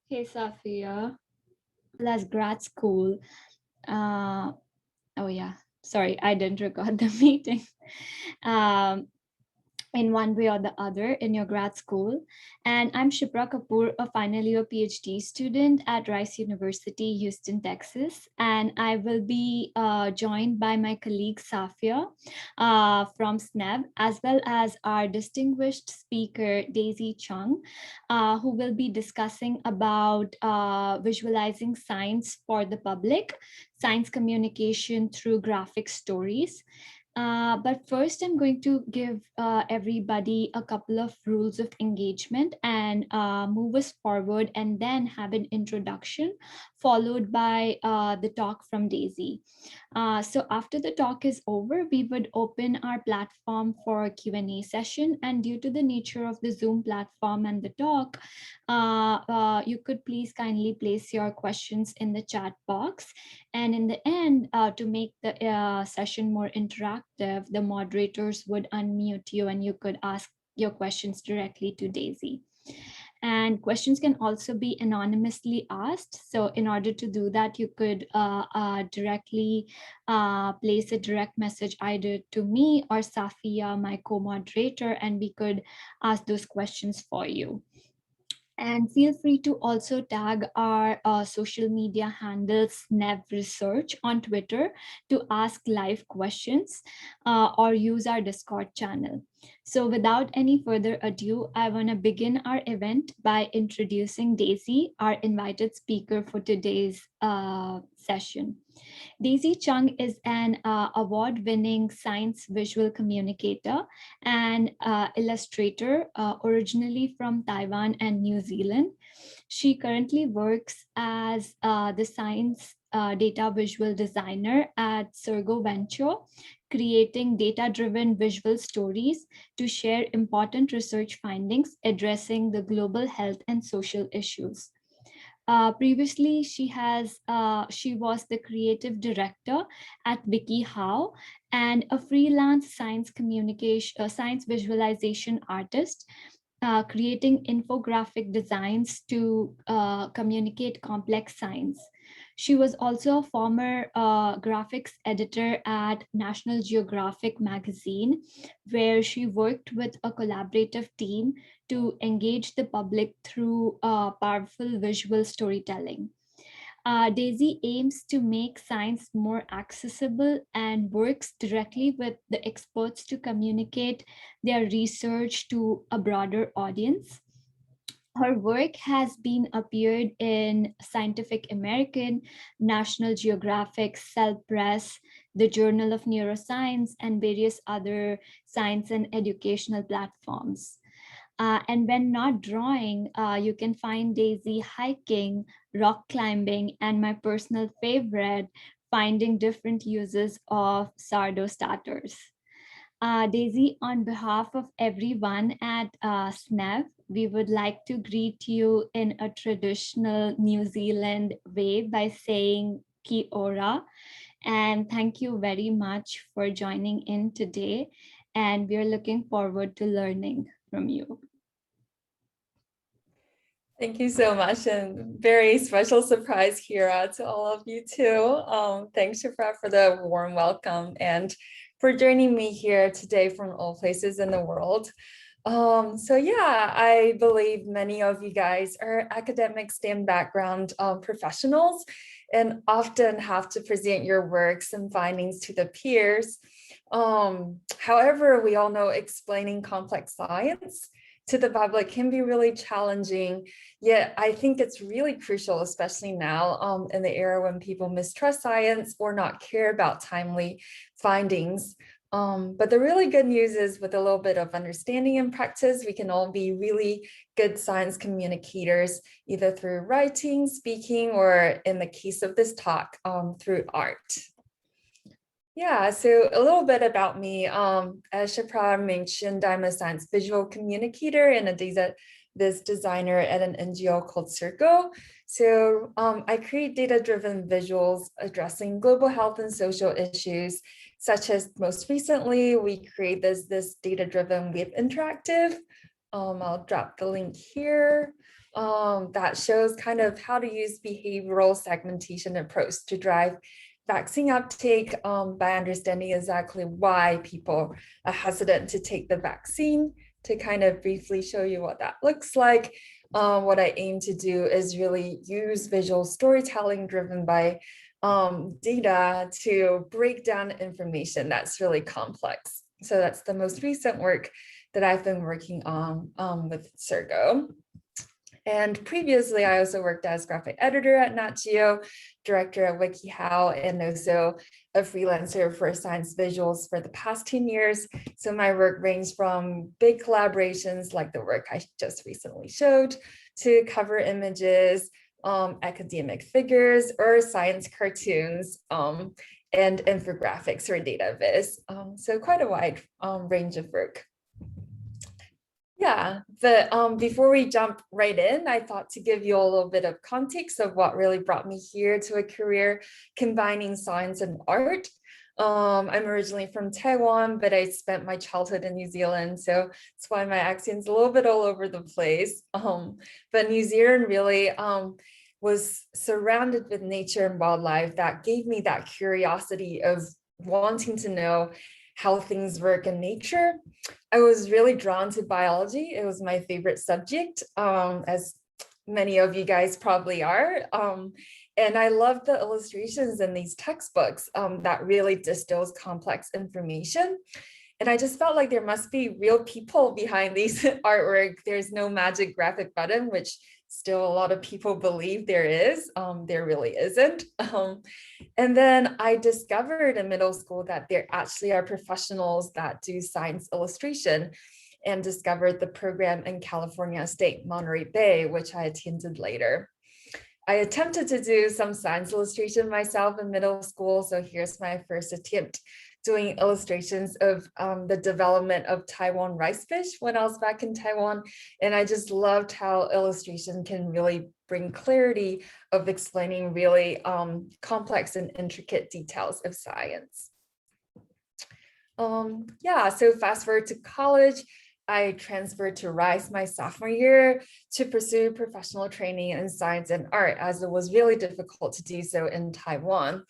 Hey, Safia. Last grad school. Uh, oh yeah. Sorry, I didn't record the meeting. Um, in one way or the other in your grad school. And I'm Shipra Kapoor, a final year PhD student at Rice University, Houston, Texas. And I will be joined by my colleague Safia from SNEV, as well as our distinguished speaker, Daisy Chung, who will be discussing about visualizing science for the public, science communication through graphic stories. But first, I'm going to give everybody a couple of rules of engagement and move us forward, and then have an introduction followed by the talk from Daisy. So after the talk is over, we would open our platform for a Q&A session. And due to the nature of the Zoom platform and the talk, you could please kindly place your questions in the chat box. And in the end, to make the session more interactive, the moderators would unmute you and you could ask your questions directly to Daisy. And questions can also be anonymously asked. So in order to do that, you could directly place a direct message either to me or Safia, my co-moderator, and we could ask those questions for you. And feel free to also tag our social media handle SNEV Research on Twitter to ask live questions or use our Discord channel. So without any further ado, I want to begin our event by introducing Daisy, our invited speaker for today's session. Daisy Chung is an award-winning science visual communicator and illustrator, originally from Taiwan and New Zealand. She currently works as the science data visual designer at Sergo Venture, creating data-driven visual stories to share important research findings addressing the global health and social issues. Previously, she was the creative director at WikiHow and a freelance science communication, science visualization artist, creating infographic designs to communicate complex science. She was also a former graphics editor at National Geographic magazine, where she worked with a collaborative team to engage the public through powerful visual storytelling. Daisy aims to make science more accessible and works directly with the experts to communicate their research to a broader audience. Her work has been appeared in Scientific American, National Geographic, Cell Press, the Journal of Neuroscience, and various other science and educational platforms. And when not drawing, you can find Daisy hiking, rock climbing, and my personal favorite, finding different uses of sourdough starters. Daisy, on behalf of everyone at SNEV, we would like to greet you in a traditional New Zealand way by saying ki ora. And thank you very much for joining in today. And we're looking forward to learning from you. Thank you so much, and very special surprise here to all of you too. Thanks, Shifra, for the warm welcome and for joining me here today from all places in the world. So yeah, I believe many of you guys are academic STEM background professionals and often have to present your works and findings to the peers. However, we all know explaining complex science to the public can be really challenging. Yet I think it's really crucial, especially now in the era when people mistrust science or not care about timely findings. But the really good news is with a little bit of understanding and practice, we can all be really good science communicators, either through writing, speaking, or in the case of this talk, through art. Yeah, so a little bit about me. As Shipra mentioned, I'm a science visual communicator and this designer at an NGO called Sergo. So I create data-driven visuals addressing global health and social issues, such as most recently, we create this data-driven web interactive. I'll drop the link here. that shows kind of how to use behavioral segmentation approach to drive vaccine uptake by understanding exactly why people are hesitant to take the vaccine. To kind of briefly show you what that looks like, what I aim to do is really use visual storytelling driven by data to break down information that's really complex. So that's the most recent work that I've been working on with Sergo. And previously, I also worked as graphic editor at Nat Geo, director at WikiHow, and also a freelancer for science visuals for the past 10 years. So my work ranged from big collaborations like the work I just recently showed to cover images, academic figures, or science cartoons, and infographics or data viz. So quite a wide range of work. Yeah, but before we jump right in, I thought to give you a little bit of context of what really brought me here to a career combining science and art. I'm originally from Taiwan, but I spent my childhood in New Zealand, so that's why my accent's a little bit all over the place. But New Zealand really was surrounded with nature and wildlife that gave me that curiosity of wanting to know how things work in nature. I was really drawn to biology. It was my favorite subject, as many of you guys probably are. And I love the illustrations in these textbooks that really distills complex information. And I just felt like there must be real people behind these artwork. There's no magic graphic button, which still a lot of people believe there is. There really isn't. And then I discovered in middle school that there actually are professionals that do science illustration, and discovered the program in California State, Monterey Bay, which I attended later. I attempted to do some science illustration myself in middle school. So here's my first attempt doing illustrations of the development of Taiwan rice fish when I was back in Taiwan. And I just loved how illustration can really bring clarity of explaining really complex and intricate details of science. Yeah, so fast forward to college, I transferred to Rice my sophomore year to pursue professional training in science and art, as it was really difficult to do so in Taiwan.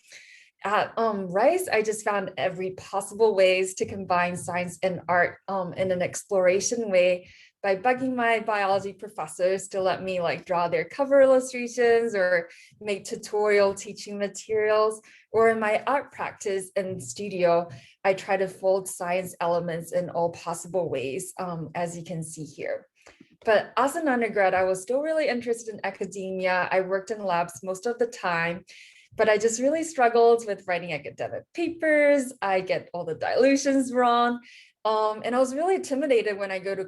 At Rice, I just found every possible ways to combine science and art in an exploration way by bugging my biology professors to let me like draw their cover illustrations or make tutorial teaching materials. Or in my art practice and studio, I try to fold science elements in all possible ways, as you can see here. But as an undergrad, I was still really interested in academia. I worked in labs most of the time, but I just really struggled with writing academic papers. I get all the dilutions wrong. And I was really intimidated when I go to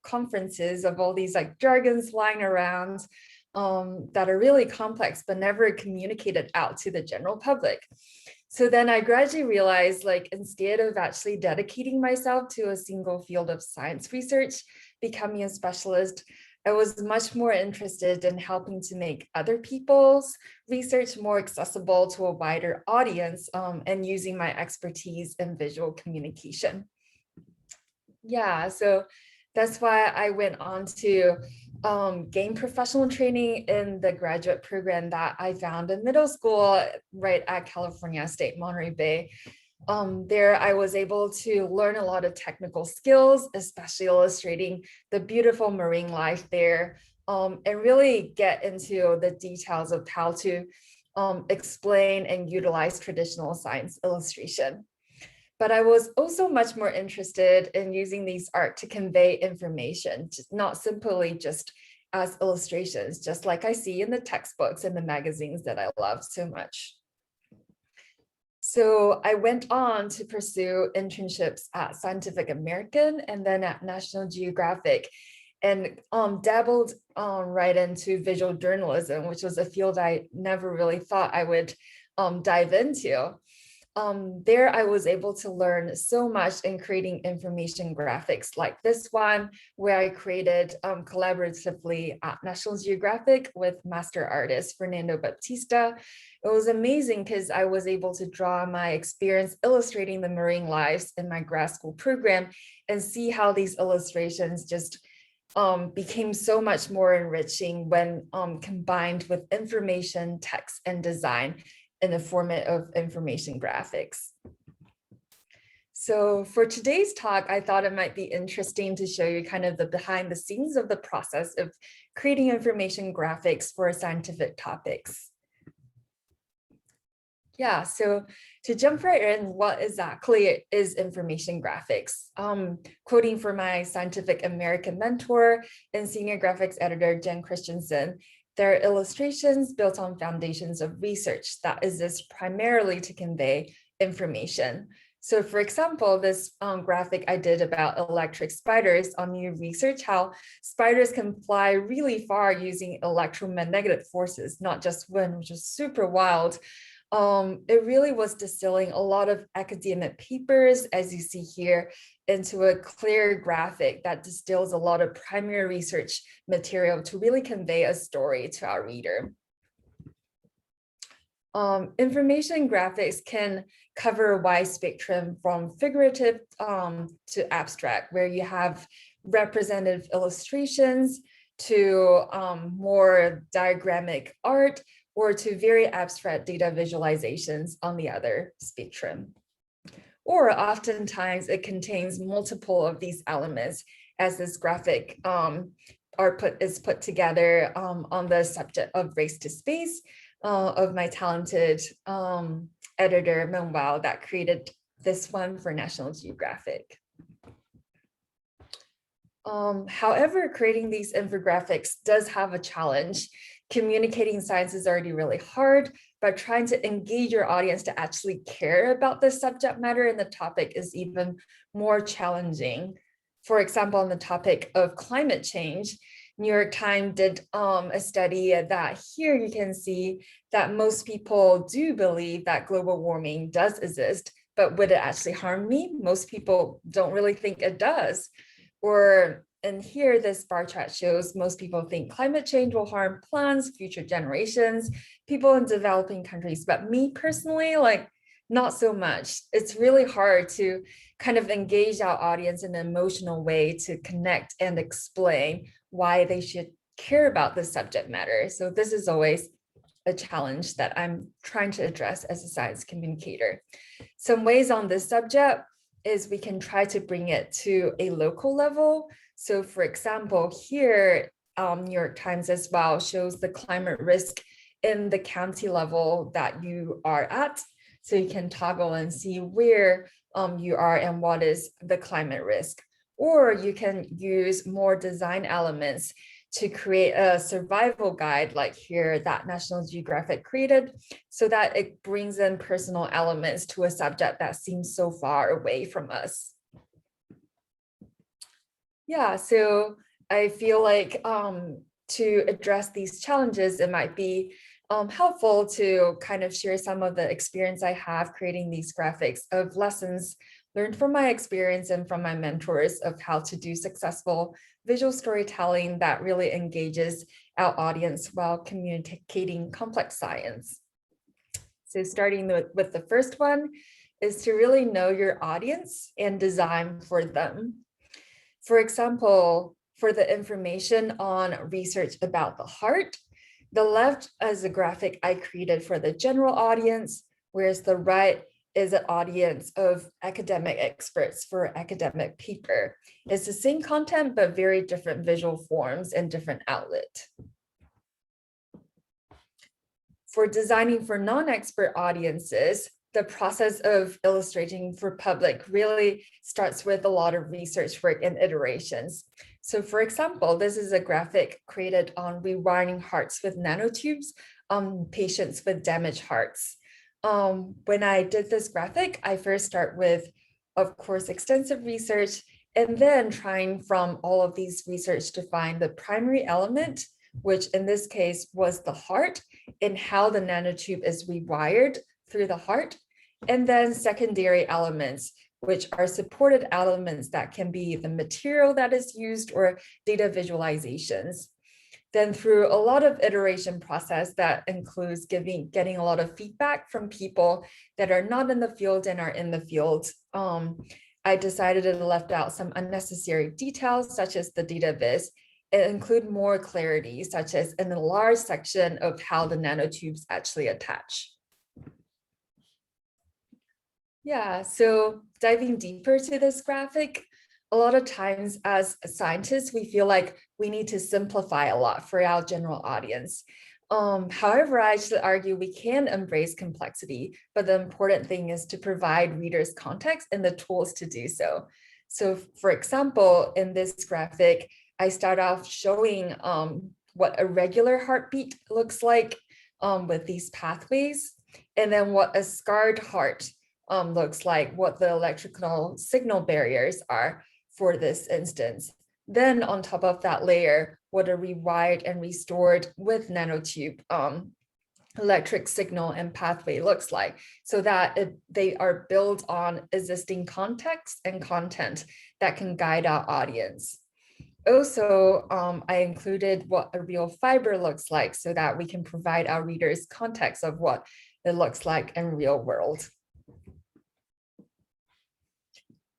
conferences of all these like jargons flying around that are really complex, but never communicated out to the general public. So then I gradually realized, like, instead of actually dedicating myself to a single field of science research, becoming a specialist, I was much more interested in helping to make other people's research more accessible to a wider audience, and using my expertise in visual communication. Yeah, so that's why I went on to gain professional training in the graduate program that I found in middle school right at California State, Monterey Bay. There I was able to learn a lot of technical skills, especially illustrating the beautiful marine life there, and really get into the details of how to explain and utilize traditional science illustration. But I was also much more interested in using these art to convey information, not simply just as illustrations, just like I see in the textbooks and the magazines that I love so much. So I went on to pursue internships at Scientific American and then at National Geographic, and dabbled right into visual journalism, which was a field I never really thought I would dive into. There I was able to learn so much in creating information graphics like this one, where I created collaboratively at National Geographic with master artist Fernando Baptista. It was amazing because I was able to draw my experience illustrating the marine lives in my grad school program and see how these illustrations just became so much more enriching when combined with information, text, and design in the format of information graphics. So for today's talk, I thought it might be interesting to show you kind of the behind the scenes of the process of creating information graphics for scientific topics. Yeah, so to jump right in, what exactly is information graphics? Quoting from my Scientific American mentor and senior graphics editor, Jen Christensen, they're illustrations built on foundations of research that exist primarily to convey information. So for example, this graphic I did about electric spiders on new research, how spiders can fly really far using electromagnetic forces, not just wind, which is super wild. It really was distilling a lot of academic papers, as you see here, into a clear graphic that distills a lot of primary research material to really convey a story to our reader. Information graphics can cover a wide spectrum from figurative to abstract, where you have representative illustrations to more diagrammatic art, or to very abstract data visualizations on the other spectrum. Or oftentimes it contains multiple of these elements, as this graphic is put together on the subject of race to space of my talented editor, Manuel, that created this one for National Geographic. However, creating these infographics does have a challenge. Communicating science is already really hard, but trying to engage your audience to actually care about the subject matter and the topic is even more challenging. For example, on the topic of climate change, New York Times did a study that here you can see that most people do believe that global warming does exist, but would it actually harm me? Most people don't really think it does. And here, this bar chart shows most people think climate change will harm plants, future generations, people in developing countries. But me personally, like, not so much. It's really hard to kind of engage our audience in an emotional way to connect and explain why they should care about this subject matter. So this is always a challenge that I'm trying to address as a science communicator. Some ways on this subject is we can try to bring it to a local level. So for example, here, New York Times as well shows the climate risk in the county level that you are at. So you can toggle and see where you are and what is the climate risk. Or you can use more design elements to create a survival guide like here that National Geographic created, so that it brings in personal elements to a subject that seems so far away from us. Yeah, so I feel like to address these challenges, it might be helpful to kind of share some of the experience I have creating these graphics of lessons learned from my experience and from my mentors of how to do successful visual storytelling that really engages our audience while communicating complex science. So starting with the first one is to really know your audience and design for them. For example, for the information on research about the heart, the left is a graphic I created for the general audience, whereas the right is an audience of academic experts for academic paper. It's the same content, but very different visual forms and different outlet. For designing for non-expert audiences, the process of illustrating for public really starts with a lot of research work and iterations. So for example, this is a graphic created on rewiring hearts with nanotubes on patients with damaged hearts. When I did this graphic, I first start with, of course, extensive research, and then trying from all of these research to find the primary element, which in this case was the heart, and how the nanotube is rewired through the heart, and then secondary elements, which are supported elements that can be the material that is used or data visualizations. Then through a lot of iteration process that includes getting a lot of feedback from people that are not in the field and are in the field, I decided to left out some unnecessary details such as the data viz include more clarity, such as in the large section of how the nanotubes actually attach. Yeah, so diving deeper to this graphic, a lot of times as scientists, we feel like we need to simplify a lot for our general audience. However, I should argue we can embrace complexity, but the important thing is to provide readers context and the tools to do so. So for example, in this graphic, I start off showing what a regular heartbeat looks like with these pathways, and then what a scarred heart looks like, what the electrical signal barriers are for this instance. Then on top of that layer, what a rewired and restored with nanotube electric signal and pathway looks like, so that they are built on existing context and content that can guide our audience. Also, I included what a real fiber looks like so that we can provide our readers context of what it looks like in real world.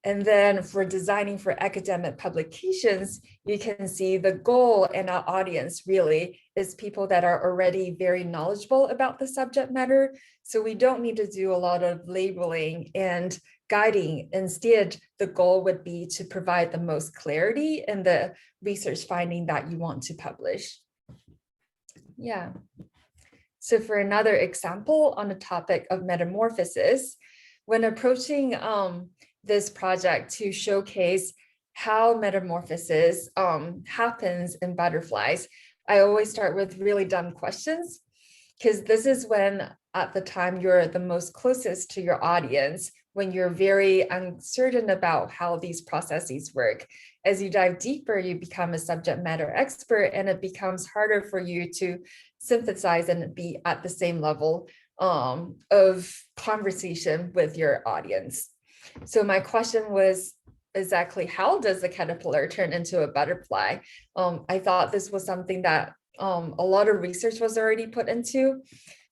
And then for designing for academic publications, you can see the goal in our audience really is people that are already very knowledgeable about the subject matter. So we don't need to do a lot of labeling and guiding. Instead, the goal would be to provide the most clarity in the research finding that you want to publish. Yeah. So for another example on the topic of metamorphosis, when approaching this project to showcase how metamorphosis happens in butterflies, I always start with really dumb questions, because this is when at the time you're the most closest to your audience, when you're very uncertain about how these processes work. As you dive deeper, you become a subject matter expert, and it becomes harder for you to synthesize and be at the same level of conversation with your audience. So my question was exactly, how does a caterpillar turn into a butterfly? I thought this was something that a lot of research was already put into,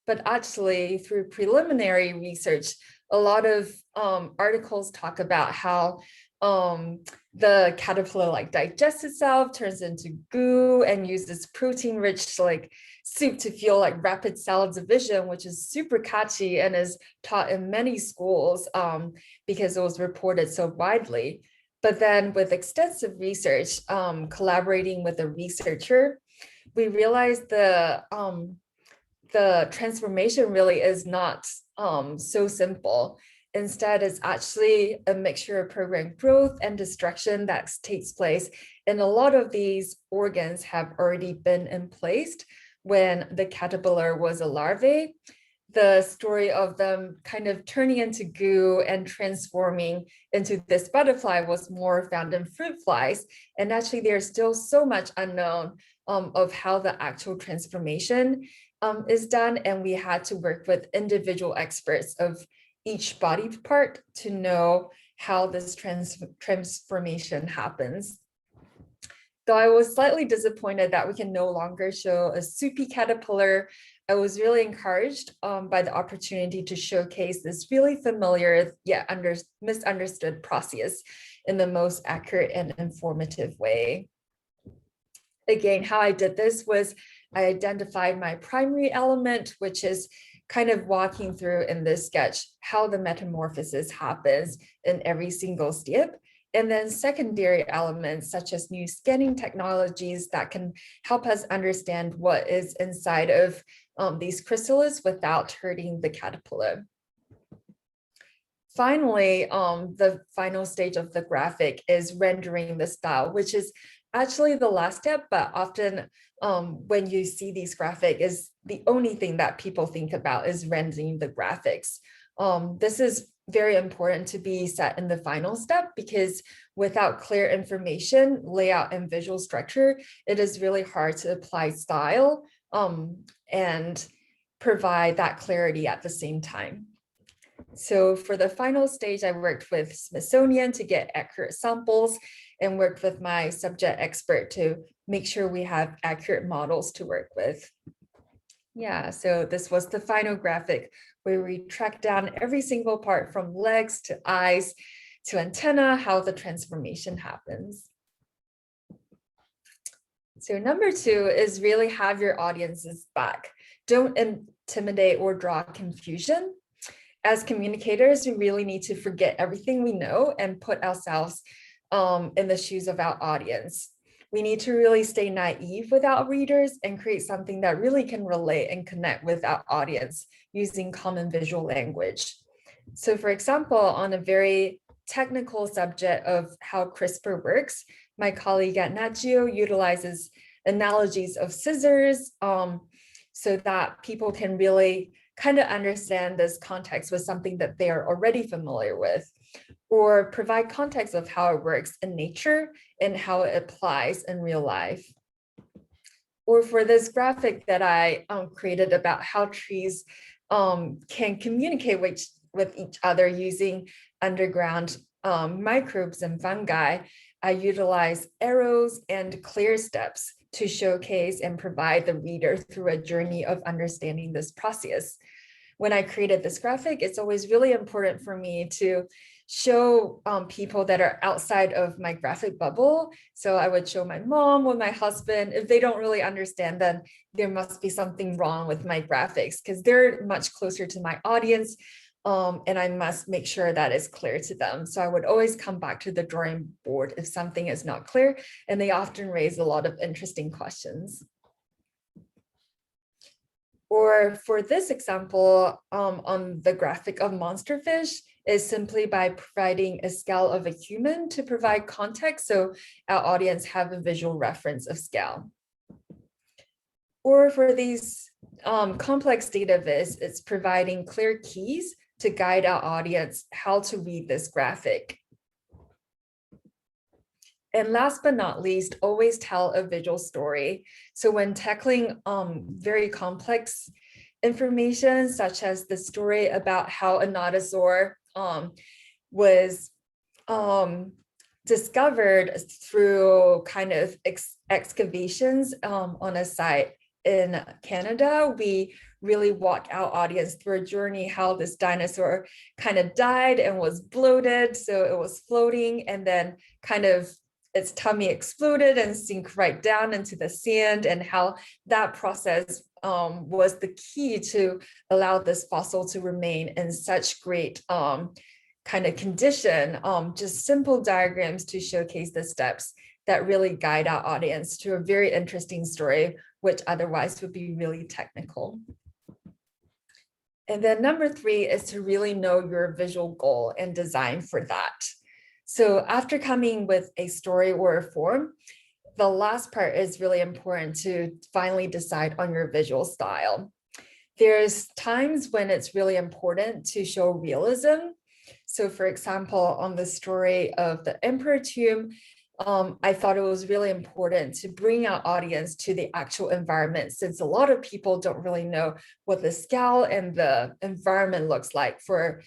but actually through preliminary research, a lot of articles talk about how the caterpillar like digests itself, turns into goo, and uses protein-rich like soup to fuel like rapid cell division, which is super catchy and is taught in many schools because it was reported so widely. But then with extensive research, collaborating with a researcher, we realized the transformation really is not so simple. Instead, it's actually a mixture of program growth and destruction that takes place. And a lot of these organs have already been in place when the caterpillar was a larvae. The story of them kind of turning into goo and transforming into this butterfly was more found in fruit flies. And actually, there's still so much unknown of how the actual transformation is done. And we had to work with individual experts of each body part to know how this transformation happens. Though I was slightly disappointed that we can no longer show a soupy caterpillar, I was really encouraged by the opportunity to showcase this really familiar yet misunderstood process in the most accurate and informative way. Again, how I did this was I identified my primary element, which is kind of walking through in this sketch how the metamorphosis happens in every single step. And then secondary elements such as new scanning technologies that can help us understand what is inside of these chrysalis without hurting the caterpillar. Finally, the final stage of the graphic is rendering the style, which is actually the last step, but often when you see these graphics is the only thing that people think about is rendering the graphics. This is very important to be set in the final step, because without clear information, layout, and visual structure, it is really hard to apply style and provide that clarity at the same time. So for the final stage, I worked with Smithsonian to get accurate samples and worked with my subject expert to make sure we have accurate models to work with. Yeah, so this was the final graphic where we tracked down every single part from legs to eyes to antenna, how the transformation happens. So number 2 is really have your audience's back. Don't intimidate or draw confusion. As communicators, we really need to forget everything we know and put ourselves in the shoes of our audience. We need to really stay naive with our readers and create something that really can relate and connect with our audience using common visual language. So for example, on a very technical subject of how CRISPR works, my colleague at Nat Geo utilizes analogies of scissors so that people can really kind of understand this context with something that they are already familiar with, or provide context of how it works in nature and how it applies in real life. Or for this graphic that I created about how trees can communicate with each other using underground microbes and fungi, I utilize arrows and clear steps to showcase and provide the reader through a journey of understanding this process. When I created this graphic, it's always really important for me to show people that are outside of my graphic bubble. So I would show my mom or my husband. If they don't really understand, then there must be something wrong with my graphics because they're much closer to my audience. And I must make sure that is clear to them. So I would always come back to the drawing board if something is not clear, and they often raise a lot of interesting questions. Or for this example, on the graphic of monster fish, is simply by providing a scale of a human to provide context so our audience have a visual reference of scale. Or for these complex data viz, it's providing clear keys to guide our audience how to read this graphic. And last but not least, always tell a visual story. So when tackling very complex information, such as the story about how a nodosaur was discovered through kind of excavations on a site in Canada, we really walk our audience through a journey how this dinosaur kind of died and was bloated. So it was floating and then kind of its tummy exploded and sink right down into the sand, and how that process was the key to allow this fossil to remain in such great kind of condition. Just simple diagrams to showcase the steps that really guide our audience to a very interesting story, which otherwise would be really technical. And then number 3 is to really know your visual goal and design for that. So after coming with a story or a form, the last part is really important to finally decide on your visual style. There's times when it's really important to show realism. So for example, on the story of the Emperor Tomb, I thought it was really important to bring our audience to the actual environment, since a lot of people don't really know what the scale and the environment looks like for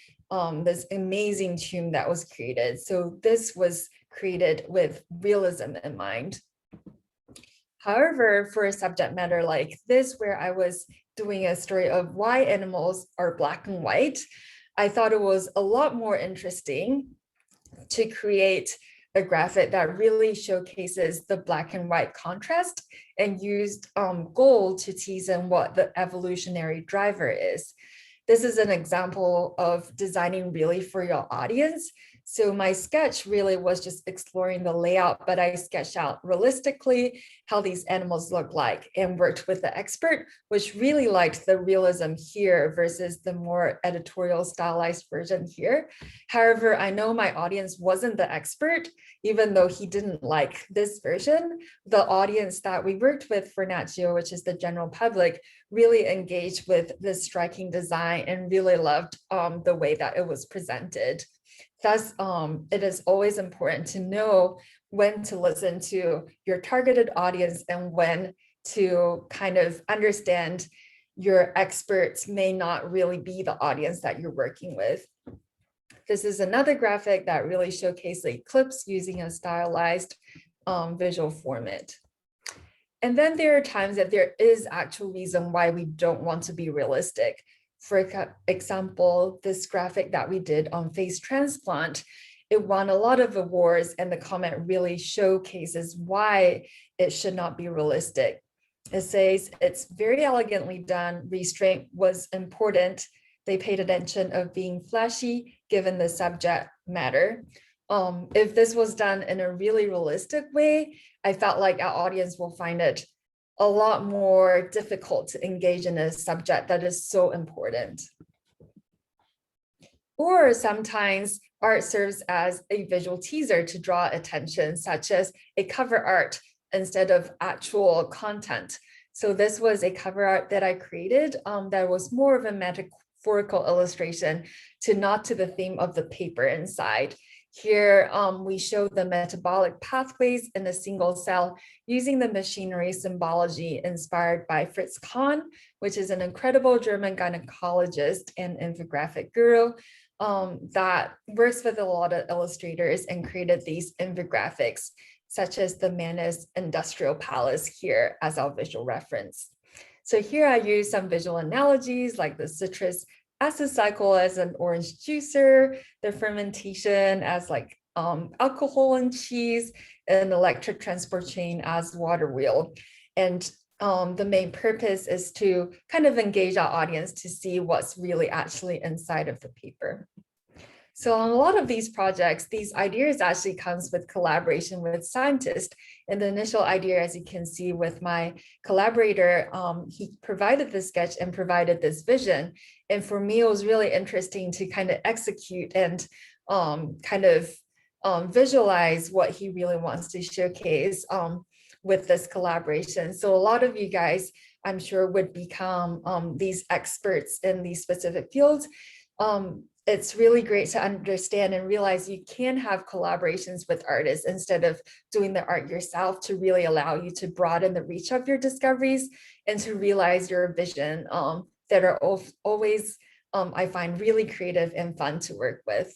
this amazing tomb that was created. So this was created with realism in mind. However, for a subject matter like this, where I was doing a story of why animals are black and white, I thought it was a lot more interesting to create a graphic that really showcases the black and white contrast and used gold to tease in what the evolutionary driver is. This is an example of designing really for your audience. So my sketch really was just exploring the layout, but I sketched out realistically how these animals look like and worked with the expert, which really liked the realism here versus the more editorial stylized version here. However, I know my audience wasn't the expert, even though he didn't like this version. The audience that we worked with for Nat Geo, which is the general public, really engaged with this striking design and really loved the way that it was presented. Thus, it is always important to know when to listen to your targeted audience and when to kind of understand your experts may not really be the audience that you're working with. This is another graphic that really showcased the eclipse using a stylized visual format. And then there are times that there is actual reason why we don't want to be realistic. For example, this graphic that we did on face transplant, it won a lot of awards, and the comment really showcases why it should not be realistic. It says, it's very elegantly done. Restraint was important. They paid attention of being flashy given the subject matter. If this was done in a really realistic way, I felt like our audience will find it a lot more difficult to engage in a subject that is so important. Or sometimes art serves as a visual teaser to draw attention, such as a cover art instead of actual content. So this was a cover art that I created that was more of a metaphorical illustration to nod to the theme of the paper inside. Here, we show the metabolic pathways in a single cell using the machinery symbology inspired by Fritz Kahn, which is an incredible German gynecologist and infographic guru that works with a lot of illustrators and created these infographics, such as the Manus Industrial Palace here as our visual reference. So here I use some visual analogies like the citrus acid cycle as an orange juicer, the fermentation as like alcohol and cheese, and electric transport chain as water wheel. And the main purpose is to kind of engage our audience to see what's really actually inside of the paper. So on a lot of these projects, these ideas actually comes with collaboration with scientists. And the initial idea, as you can see with my collaborator, he provided this sketch and provided this vision. And for me, it was really interesting to kind of execute and visualize what he really wants to showcase with this collaboration. So a lot of you guys, I'm sure, would become these experts in these specific fields. It's really great to understand and realize you can have collaborations with artists instead of doing the art yourself, to really allow you to broaden the reach of your discoveries and to realize your vision that are always, I find, really creative and fun to work with.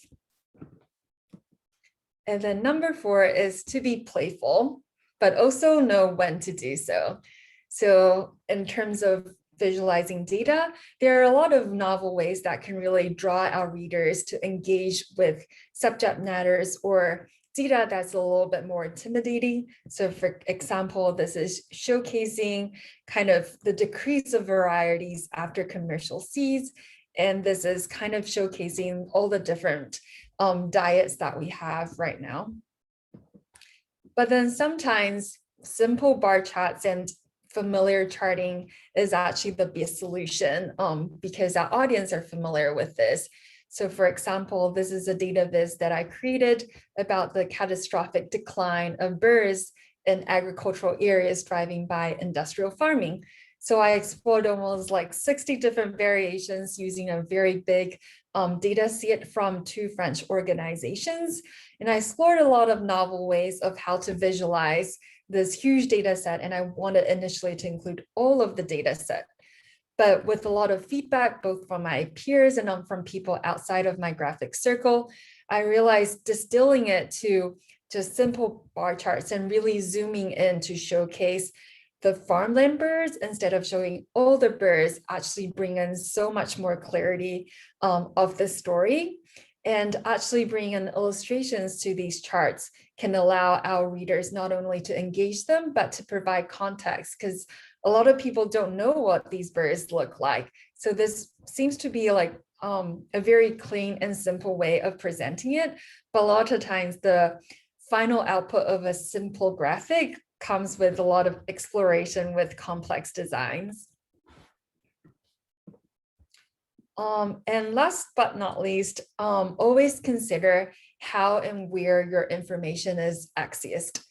And then number 4 is to be playful, but also know when to do so. So in terms of visualizing data, there are a lot of novel ways that can really draw our readers to engage with subject matters or data that's a little bit more intimidating. So for example, this is showcasing kind of the decrease of varieties after commercial seeds. And this is kind of showcasing all the different diets that we have right now. But then sometimes simple bar charts and familiar charting is actually the best solution because our audience are familiar with this. So for example, this is a data viz that I created about the catastrophic decline of birds in agricultural areas driven by industrial farming. So I explored almost like 60 different variations using a very big data set from 2 French organizations. And I explored a lot of novel ways of how to visualize this huge data set. And I wanted initially to include all of the data set. But with a lot of feedback, both from my peers and from people outside of my graphic circle, I realized distilling it to just simple bar charts and really zooming in to showcase the farmland birds instead of showing all the birds actually bring in so much more clarity of the story. And actually bring in illustrations to these charts can allow our readers not only to engage them, but to provide context, because a lot of people don't know what these birds look like. So this seems to be like a very clean and simple way of presenting it. But a lot of times the final output of a simple graphic comes with a lot of exploration with complex designs. And last but not least, always consider how and where your information is accessed.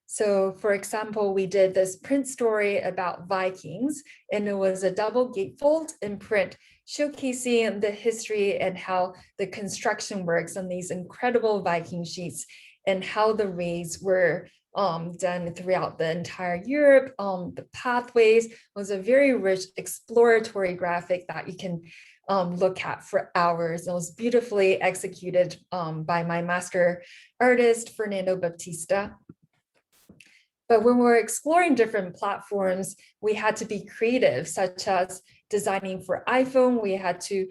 So for example, we did this print story about Vikings, and it was a double gatefold in print showcasing the history and how the construction works on these incredible Viking sheets and how the raids were done throughout the entire Europe. The pathways was a very rich exploratory graphic that you can look at for hours. It was beautifully executed by my master artist, Fernando Baptista. But when we're exploring different platforms, we had to be creative, such as designing for iPhone. We had to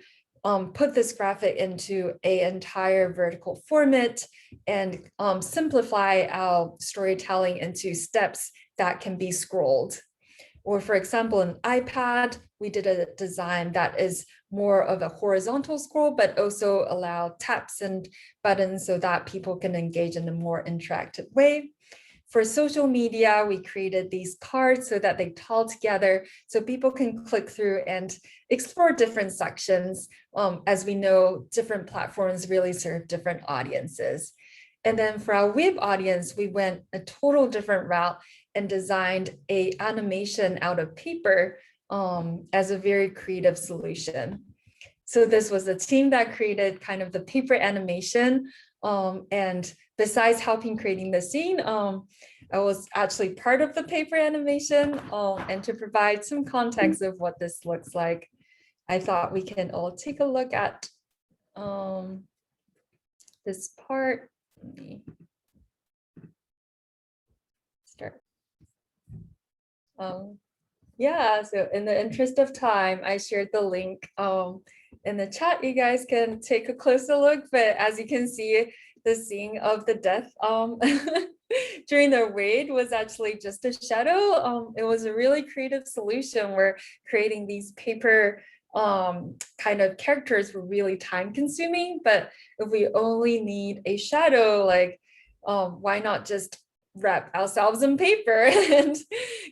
put this graphic into an entire vertical format and simplify our storytelling into steps that can be scrolled. Or for example, an iPad, we did a design that is more of a horizontal scroll, but also allow taps and buttons so that people can engage in a more interactive way. For social media, we created these cards so that they tall together so people can click through and explore different sections. As we know, different platforms really serve different audiences. And then for our web audience, we went a total different route and designed an animation out of paper as a very creative solution. So this was a team that created kind of the paper animation. And besides helping creating the scene, I was actually part of the paper animation. And to provide some context of what this looks like, I thought we can all take a look at this part. Let me start. Yeah, so in the interest of time, I shared the link in the chat. You guys can take a closer look, but as you can see, the scene of the death during the raid was actually just a shadow. It was a really creative solution where creating these paper kind of characters were really time consuming, but if we only need a shadow, like why not just wrap ourselves in paper and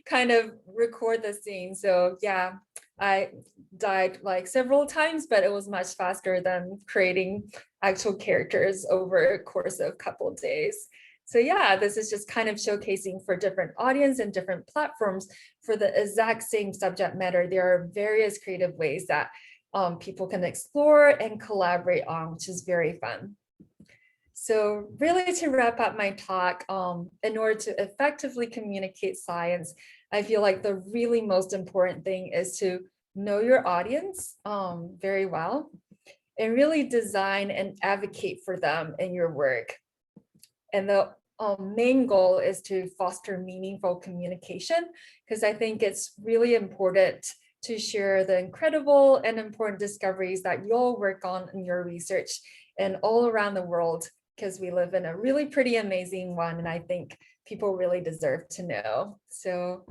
kind of record the scene. So yeah, I died like several times, but it was much faster than creating actual characters over a course of a couple of days. So yeah, this is just kind of showcasing for different audience and different platforms for the exact same subject matter. There are various creative ways that people can explore and collaborate on, which is very fun. So really to wrap up my talk, in order to effectively communicate science, I feel like the really most important thing is to know your audience very well and really design and advocate for them in your work. And the main goal is to foster meaningful communication, because I think it's really important to share the incredible and important discoveries that you'll work on in your research and all around the world, because we live in a really pretty amazing one, and I think people really deserve to know. So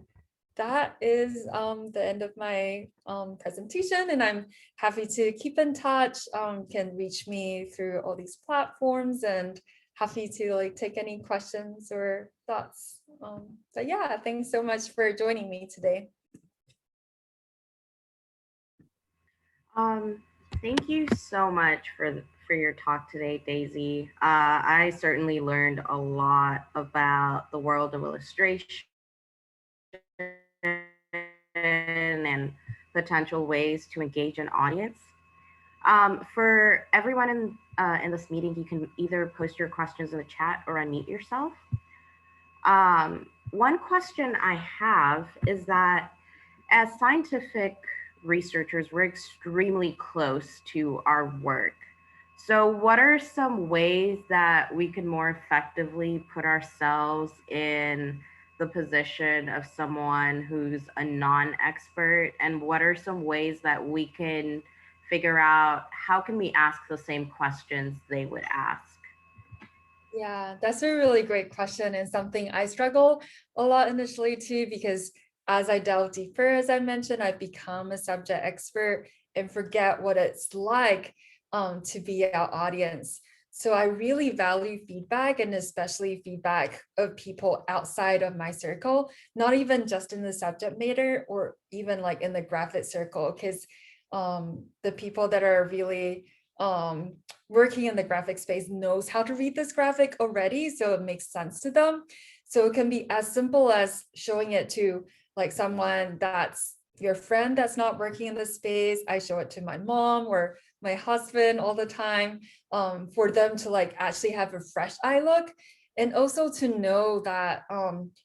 that is the end of my presentation, and I'm happy to keep in touch. Can reach me through all these platforms, and happy to like take any questions or thoughts. But yeah, thanks so much for joining me today. Thank you so much for your talk today, Daisy. I certainly learned a lot about the world of illustration and potential ways to engage an audience. For everyone in this meeting, you can either post your questions in the chat or unmute yourself. One question I have is that as scientific researchers, we're extremely close to our work. So what are some ways that we can more effectively put ourselves in the position of someone who's a non-expert? And what are some ways that we can figure out how can we ask the same questions they would ask? Yeah, that's a really great question, and something I struggle a lot initially too, because as I delve deeper, as I mentioned, I've become a subject expert and forget what it's like to be our audience. So I really value feedback, and especially feedback of people outside of my circle, not even just in the subject matter or even like in the graphic circle, because the people that are really working in the graphic space knows how to read this graphic already, so it makes sense to them. So it can be as simple as showing it to like someone that's your friend that's not working in the space. I show it to my mom or my husband all the time, for them to like actually have a fresh eye look. And also to know that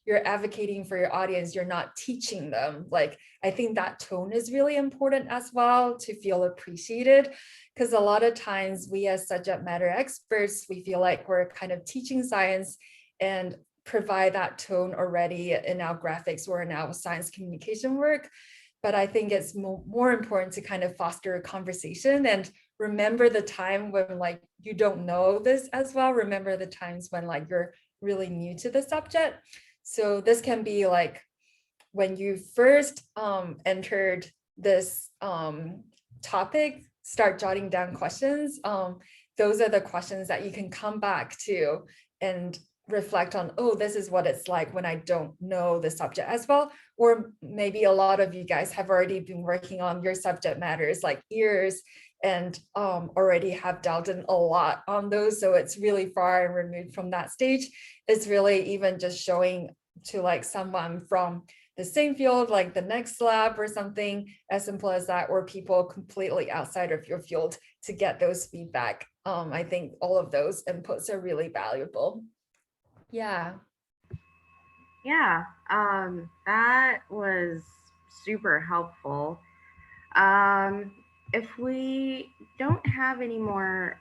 you're advocating for your audience, you're not teaching them. Like, I think that tone is really important as well, to feel appreciated. Because a lot of times we as subject matter experts, we feel like we're kind of teaching science and provide that tone already in our graphics or in our science communication work. But I think it's more important to kind of foster a conversation and remember the time when like you don't know this as well. Remember the times when like you're really new to the subject. So this can be like when you first entered this topic, start jotting down questions. Those are the questions that you can come back to and reflect on, oh, this is what it's like when I don't know the subject as well. Or maybe a lot of you guys have already been working on your subject matters like years and already have delved in a lot on those. So it's really far and removed from that stage. It's really even just showing to like someone from the same field, like the next lab or something as simple as that, or people completely outside of your field to get those feedback. I think all of those inputs are really valuable. Yeah. Yeah, that was super helpful. Um, if we don't have any more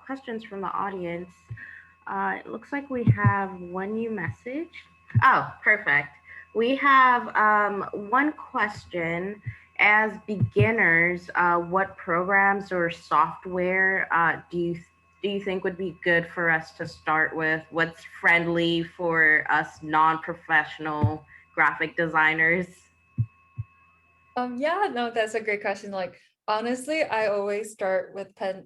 questions from the audience, it looks like we have one new message. Oh, perfect. We have one question. As beginners, what programs or software do you think would be good for us to start with? What's friendly for us non-professional graphic designers? Yeah, no, that's a great question. Like, honestly, I always start with pen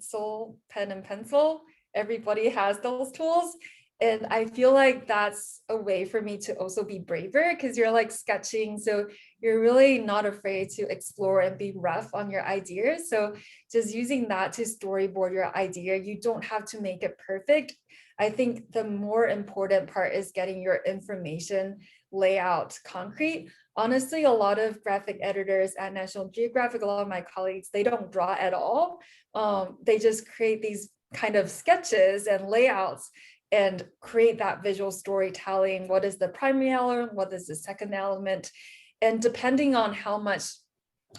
and pencil. Everybody has those tools. And I feel like that's a way for me to also be braver because you're like sketching. So you're really not afraid to explore and be rough on your ideas. So just using that to storyboard your idea, you don't have to make it perfect. I think the more important part is getting your information layout concrete. Honestly, a lot of graphic editors at National Geographic, a lot of my colleagues, they don't draw at all. They just create these kind of sketches and layouts and create that visual storytelling. What is the primary element? What is the second element? And depending on how much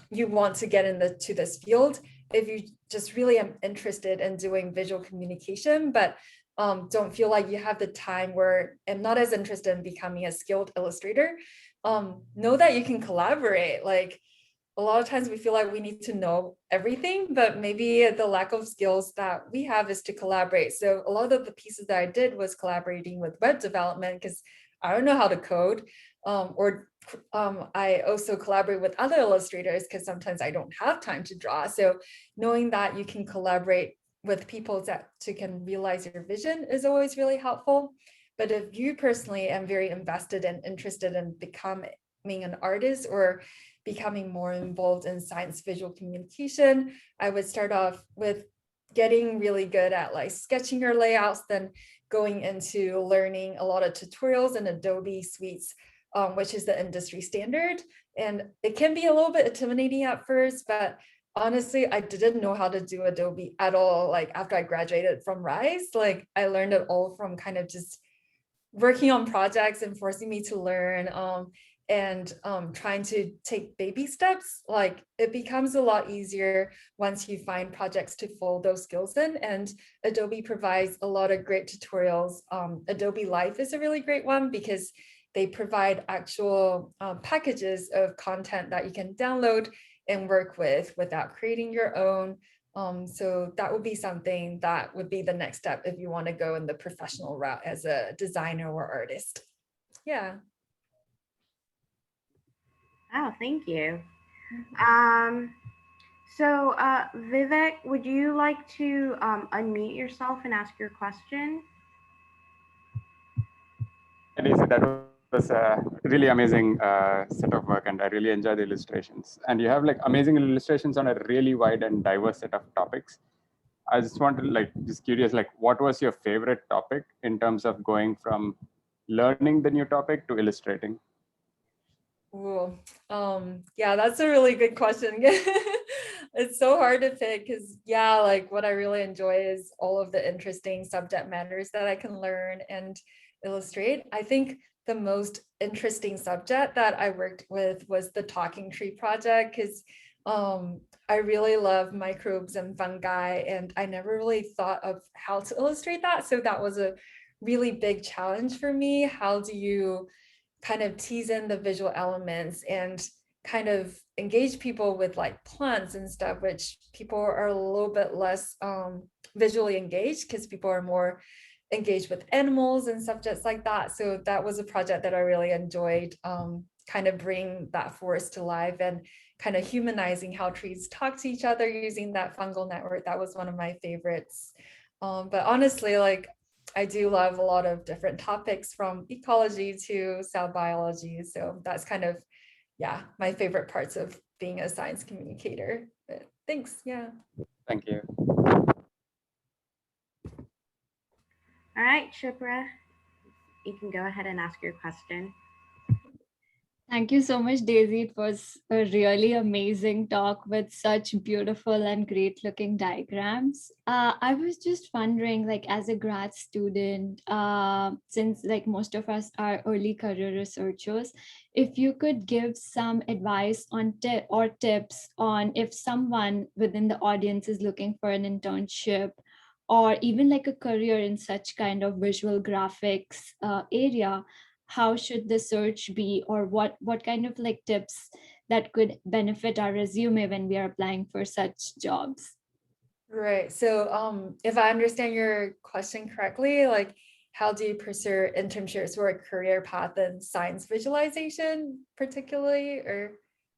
you want to get into this field, if you just really am interested in doing visual communication, but don't feel like you have the time where I'm not as interested in becoming a skilled illustrator, know that you can collaborate. Like a lot of times we feel like we need to know everything, but maybe the lack of skills that we have is to collaborate. So a lot of the pieces that I did was collaborating with web development because I don't know how to code, or I also collaborate with other illustrators because sometimes I don't have time to draw. So knowing that you can collaborate with people that can realize your vision is always really helpful. But if you personally am very invested and interested in becoming an artist or becoming more involved in science visual communication, I would start off with getting really good at like sketching your layouts, then going into learning a lot of tutorials in Adobe suites, which is the industry standard. And it can be a little bit intimidating at first, but honestly, I didn't know how to do Adobe at all. Like after I graduated from Rise, like I learned it all from kind of just working on projects and forcing me to learn, and trying to take baby steps. Like it becomes a lot easier once you find projects to fold those skills in, and Adobe provides a lot of great tutorials. Adobe Life is a really great one because they provide actual packages of content that you can download and work with without creating your own. So that would be something that would be the next step if you want to go in the professional route as a designer or artist. Yeah. Oh, thank you. So Vivek, would you like to unmute yourself and ask your question? Lisa, that was a really amazing set of work, and I really enjoy the illustrations. And you have like amazing illustrations on a really wide and diverse set of topics. I just wanted, like, just curious, like, what was your favorite topic in terms of going from learning the new topic to illustrating? Ooh, yeah, that's a really good question. It's so hard to pick because, yeah, like what I really enjoy is all of the interesting subject matters that I can learn and illustrate. I think the most interesting subject that I worked with was the talking tree project because I really love microbes and fungi, and I never really thought of how to illustrate that. So that was a really big challenge for me. How do you kind of tease in the visual elements and kind of engage people with like plants and stuff, which people are a little bit less visually engaged because people are more engaged with animals and subjects like that. So that was a project that I really enjoyed, kind of bring that forest to life and kind of humanizing how trees talk to each other using that fungal network. That was one of my favorites. But honestly, like I do love a lot of different topics from ecology to cell biology. So that's kind of, yeah, my favorite parts of being a science communicator. But thanks. Yeah. Thank you. All right, Shipra, you can go ahead and ask your question. Thank you so much, Daisy. It was a really amazing talk with such beautiful and great looking diagrams. I was just wondering, like, as a grad student, since like most of us are early career researchers, if you could give some advice on tips on if someone within the audience is looking for an internship or even like a career in such kind of visual graphics area, how should the search be, or what kind of like tips that could benefit our resume when we are applying for such jobs? Right. So if I understand your question correctly, like how do you pursue internships or a career path in science visualization particularly, or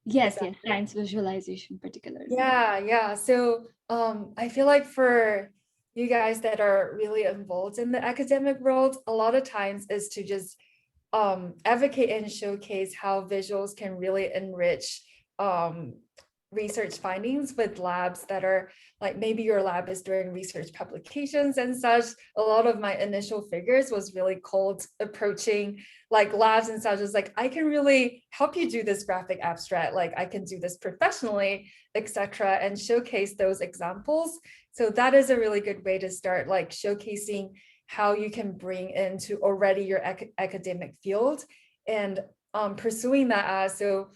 is Yes, that yes, science visualization particularly. yeah. So I feel like for you guys that are really involved in the academic world, a lot of times is to just advocate and showcase how visuals can really enrich research findings with labs that are like, maybe your lab is doing research publications and such. A lot of my initial figures was really cold approaching like labs and such, as like, I can really help you do this graphic abstract, like I can do this professionally, etc., and showcase those examples. So that is a really good way to start, like showcasing how you can bring into already your academic field and pursuing that as, so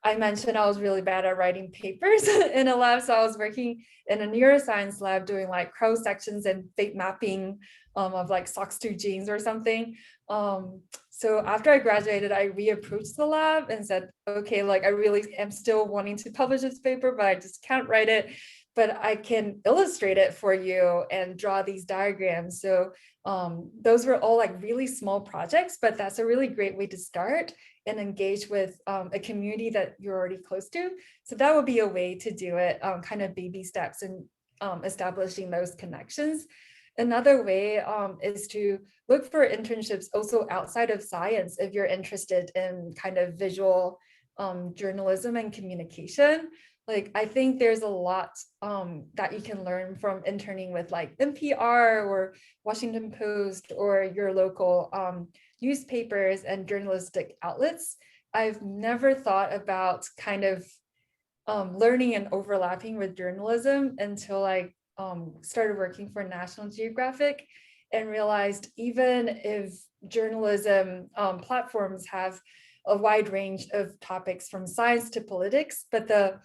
I mentioned I was really bad at writing papers in a lab. So I was working in a neuroscience lab doing like cross sections and fate mapping of like SOX2 genes or something. So after I graduated, I reapproached the lab and said, okay, like I really am still wanting to publish this paper, but I just can't write it. But I can illustrate it for you and draw these diagrams. So those were all like really small projects, but that's a really great way to start and engage with a community that you're already close to. So that would be a way to do it, kind of baby steps and establishing those connections. Another way is to look for internships also outside of science if you're interested in kind of visual journalism and communication. Like I think there's a lot that you can learn from interning with like NPR or Washington Post or your local newspapers and journalistic outlets. I've never thought about kind of learning and overlapping with journalism until I started working for National Geographic and realized even if journalism platforms have a wide range of topics from science to politics, but the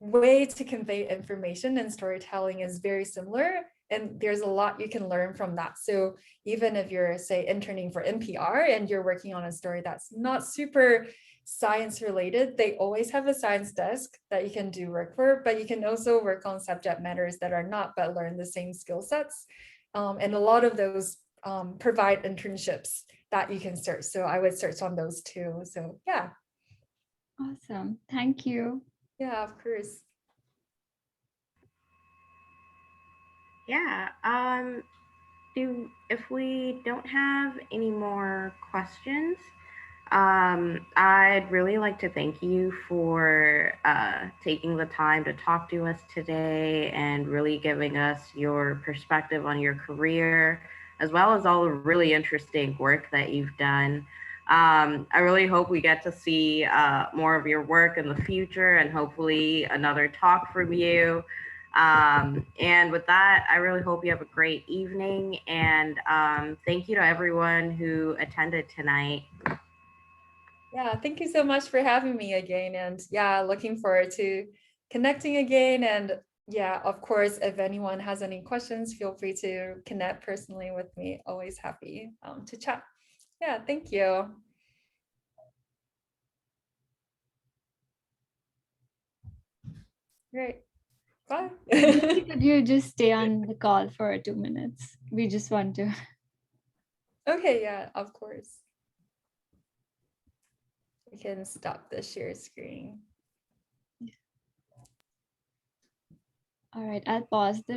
way to convey information and storytelling is very similar, and there's a lot you can learn from that. So even if you're, say, interning for NPR and you're working on a story that's not super science related, they always have a science desk that you can do work for, but you can also work on subject matters that are not, but learn the same skill sets. And a lot of those provide internships that you can search. So I would search on those too. So yeah. Awesome. Thank you. Yeah, of course. Yeah. If we don't have any more questions, I'd really like to thank you for taking the time to talk to us today and really giving us your perspective on your career, as well as all the really interesting work that you've done. I really hope we get to see more of your work in the future and hopefully another talk from you. And with that, I really hope you have a great evening, and thank you to everyone who attended tonight. Yeah, thank you so much for having me again. And yeah, looking forward to connecting again. And yeah, of course, if anyone has any questions, feel free to connect personally with me. Always happy to chat. Yeah, thank you. Great. Bye. Could you just stay on the call for 2 minutes? We just want to. Okay, yeah, of course. We can stop the share screen. All right, I'll pause the